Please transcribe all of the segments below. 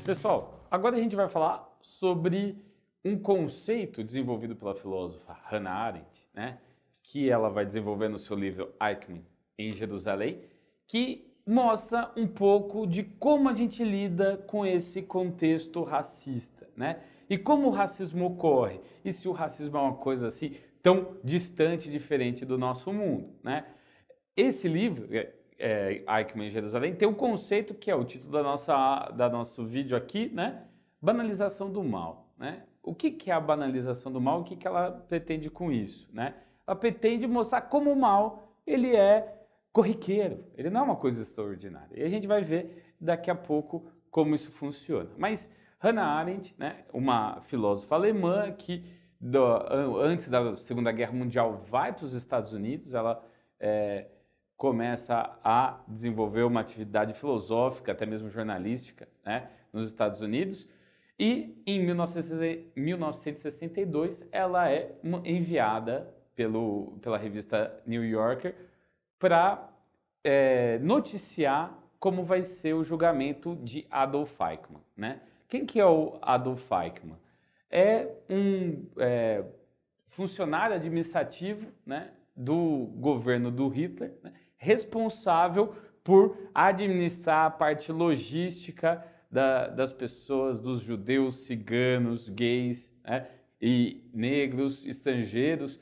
Pessoal, agora a gente vai falar sobre um conceito desenvolvido pela filósofa Hannah Arendt, né? Que ela vai desenvolver no seu livro Eichmann em Jerusalém, que mostra um pouco de como a gente lida com esse contexto racista, né? E como o racismo ocorre, e se o racismo é uma coisa assim tão distante e diferente do nosso mundo, né? Esse livro, Eichmann em Jerusalém, tem um conceito que é o título da nosso vídeo aqui, né? Banalização do mal, né? O que é a banalização do mal? O que ela pretende com isso, né? Ela pretende mostrar como o mal ele é corriqueiro, ele não é uma coisa extraordinária. E a gente vai ver daqui a pouco como isso funciona. Mas Hannah Arendt, né, uma filósofa alemã que antes da Segunda Guerra Mundial vai para os Estados Unidos, ela começa a desenvolver uma atividade filosófica, até mesmo jornalística, né, nos Estados Unidos. E em 1962 ela é enviada pela revista New Yorker para noticiar como vai ser o julgamento de Adolf Eichmann, né? Quem que é o Adolf Eichmann? É um funcionário administrativo, né, do governo do Hitler, né, responsável por administrar a parte logística das pessoas, dos judeus, ciganos, gays, né, e negros, estrangeiros,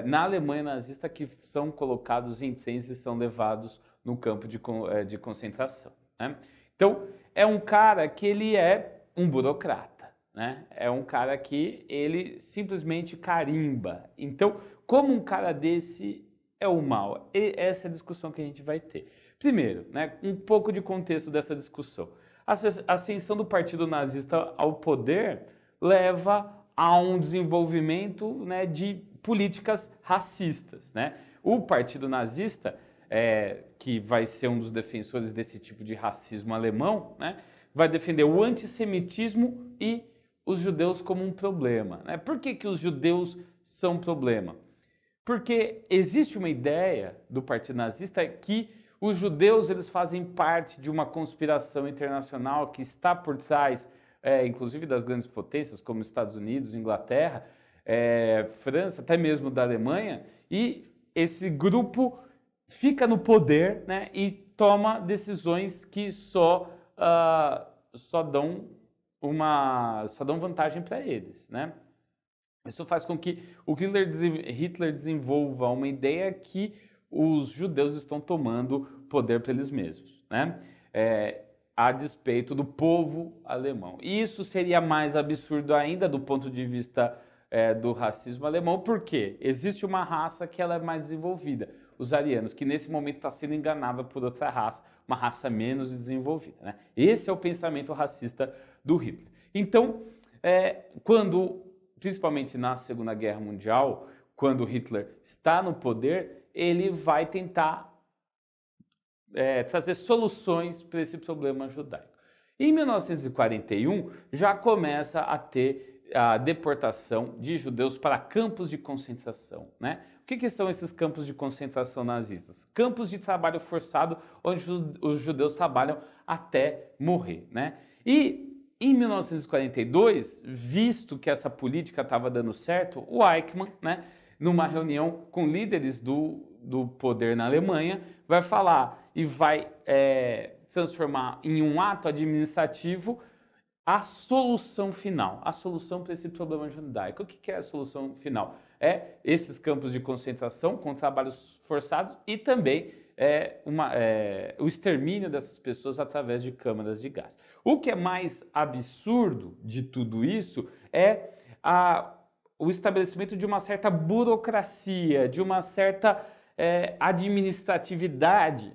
na Alemanha nazista, que são colocados em trens e são levados no campo de concentração, né? Então, é um cara que ele é um burocrata, né? É um cara que ele simplesmente carimba. Então, como um cara desse é o mal? E essa é a discussão que a gente vai ter. Primeiro, né, um pouco de contexto dessa discussão. A ascensão do partido nazista ao poder leva a um desenvolvimento, né, de políticas racistas, né? O partido nazista, que vai ser um dos defensores desse tipo de racismo alemão, né, vai defender o antissemitismo e os judeus como um problema, né? Por que os judeus são um problema? Porque existe uma ideia do partido nazista que os judeus eles fazem parte de uma conspiração internacional que está por trás, inclusive das grandes potências como Estados Unidos, Inglaterra, França, até mesmo da Alemanha, e esse grupo fica no poder, né, e toma decisões que só dão vantagem para eles, né? Isso faz com que o Hitler desenvolva uma ideia que os judeus estão tomando poder para eles mesmos, né? A despeito do povo alemão. E isso seria mais absurdo ainda do ponto de vista do racismo alemão, porque existe uma raça que ela é mais desenvolvida, os arianos, que nesse momento está sendo enganada por outra raça, uma raça menos desenvolvida, né? Esse é o pensamento racista do Hitler. Então, principalmente na Segunda Guerra Mundial, quando Hitler está no poder, ele vai tentar trazer soluções para esse problema judaico. Em 1941, já começa a ter a deportação de judeus para campos de concentração, né? O que são esses campos de concentração nazistas? Campos de trabalho forçado, onde os judeus trabalham até morrer, né? E em 1942, visto que essa política estava dando certo, o Eichmann, né, numa reunião com líderes do poder na Alemanha, vai falar e vai transformar em um ato administrativo a solução final, a solução para esse problema judaico. O que é a solução final? É esses campos de concentração com trabalhos forçados e também o extermínio dessas pessoas através de câmaras de gás. O que é mais absurdo de tudo isso é o estabelecimento de uma certa burocracia, de uma certa administratividade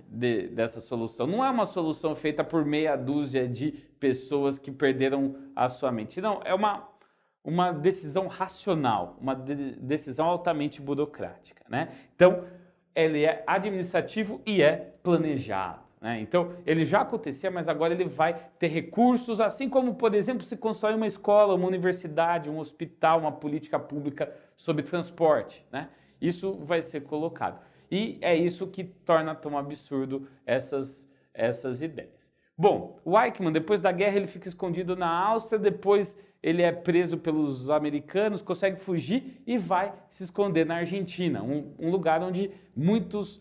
dessa solução. Não é uma solução feita por meia dúzia de pessoas que perderam a sua mente. Não, é uma decisão racional, uma decisão altamente burocrática, né? Então, ele é administrativo e é planejado, né? Então, ele já acontecia, mas agora ele vai ter recursos, assim como, por exemplo, se constrói uma escola, uma universidade, um hospital, uma política pública sobre transporte, né? Isso vai ser colocado. E é isso que torna tão absurdo essas ideias. Bom, o Eichmann, depois da guerra, ele fica escondido na Áustria, depois ele é preso pelos americanos, consegue fugir e vai se esconder na Argentina, um lugar onde muitos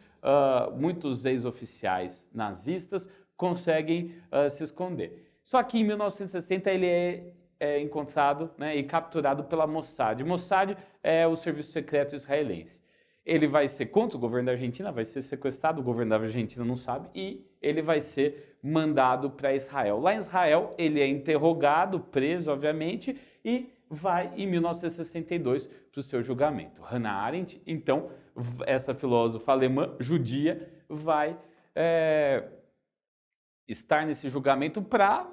ex-oficiais nazistas conseguem se esconder. Só que em 1960 ele é encontrado, né, e capturado pela Mossad. Mossad é o serviço secreto israelense. Ele vai ser contra o governo da Argentina, vai ser sequestrado, o governo da Argentina não sabe, e ele vai ser mandado para Israel. Lá em Israel, ele é interrogado, preso, obviamente, e vai, em 1962, para o seu julgamento. Hannah Arendt, então, essa filósofa alemã, judia, vai estar nesse julgamento para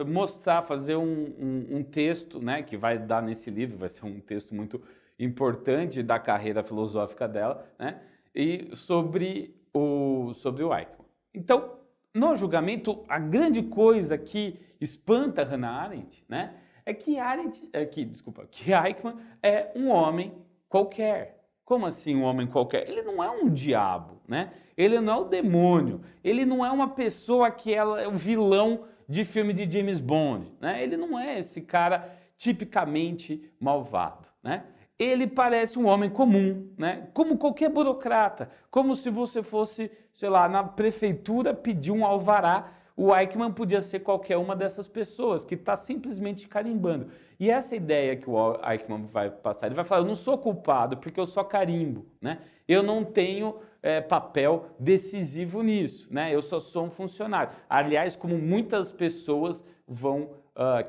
mostrar, fazer um texto, né, que vai dar nesse livro, vai ser um texto muito importante da carreira filosófica dela, né, e sobre o Eichmann. Então, no julgamento, a grande coisa que espanta Hannah Arendt, né, é que Eichmann é um homem qualquer. Como assim um homem qualquer? Ele não é um diabo, né? Ele não é o demônio, ele não é uma pessoa que é o vilão de filme de James Bond, né? Ele não é esse cara tipicamente malvado, né? Ele parece um homem comum, né? Como qualquer burocrata, como se você fosse, sei lá, na prefeitura pedir um alvará. O Eichmann podia ser qualquer uma dessas pessoas que está simplesmente carimbando. E essa ideia que o Eichmann vai passar, ele vai falar, eu não sou culpado porque eu só carimbo, né? Eu não tenho papel decisivo nisso, né? Eu só sou um funcionário. Aliás, como muitas pessoas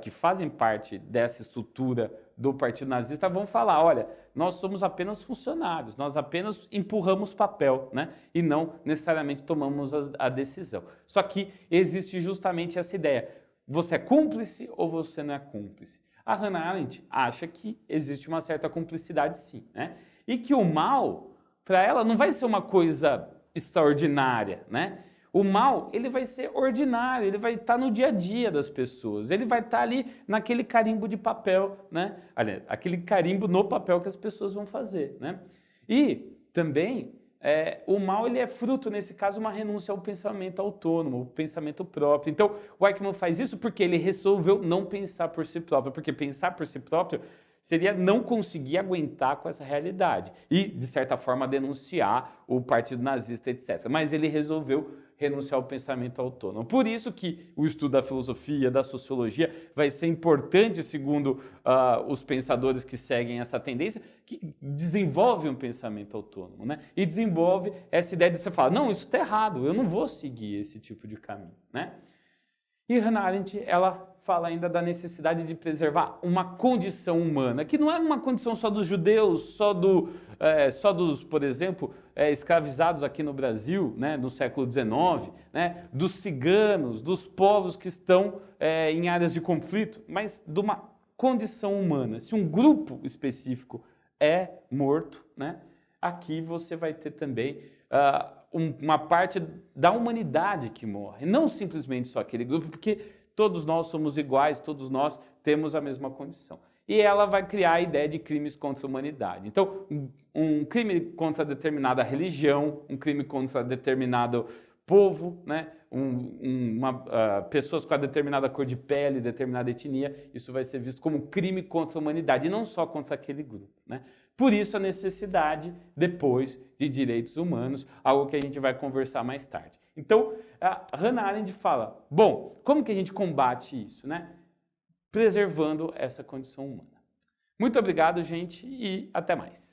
que fazem parte dessa estrutura do Partido Nazista vão falar, olha, nós somos apenas funcionários, nós apenas empurramos papel, né? E não necessariamente tomamos a decisão. Só que existe justamente essa ideia, você é cúmplice ou você não é cúmplice? A Hannah Arendt acha que existe uma certa cumplicidade sim, né? E que o mal, para ela, não vai ser uma coisa extraordinária, né? O mal, ele vai ser ordinário, ele vai estar no dia a dia das pessoas, ele vai estar ali naquele carimbo de papel, né? Aliás, aquele carimbo no papel que as pessoas vão fazer, né? E também o mal, ele é fruto, nesse caso, uma renúncia ao pensamento autônomo, ao pensamento próprio. Então, o Eichmann faz isso porque ele resolveu não pensar por si próprio, porque pensar por si próprio seria não conseguir aguentar com essa realidade e, de certa forma, denunciar o partido nazista, etc. Mas ele resolveu renunciar ao pensamento autônomo. Por isso que o estudo da filosofia, da sociologia, vai ser importante, segundo os pensadores que seguem essa tendência, que desenvolve um pensamento autônomo, né? E desenvolve essa ideia de você falar, não, isso está errado, eu não vou seguir esse tipo de caminho, né? E Hannah Arendt, ela fala ainda da necessidade de preservar uma condição humana, que não é uma condição só dos judeus, só dos, por exemplo, escravizados aqui no Brasil, né, no século XIX, né, dos ciganos, dos povos que estão em áreas de conflito, mas de uma condição humana. Se um grupo específico é morto, né, aqui você vai ter também uma parte da humanidade que morre, não simplesmente só aquele grupo, porque todos nós somos iguais, todos nós temos a mesma condição. E ela vai criar a ideia de crimes contra a humanidade. Então, um crime contra determinada religião, um crime contra determinado povo, né? Pessoas com a determinada cor de pele, determinada etnia, isso vai ser visto como um crime contra a humanidade, e não só contra aquele grupo, né? Por isso a necessidade, depois, de direitos humanos, algo que a gente vai conversar mais tarde. Então, a Hannah Arendt fala, bom, como que a gente combate isso, né? Preservando essa condição humana. Muito obrigado, gente, e até mais.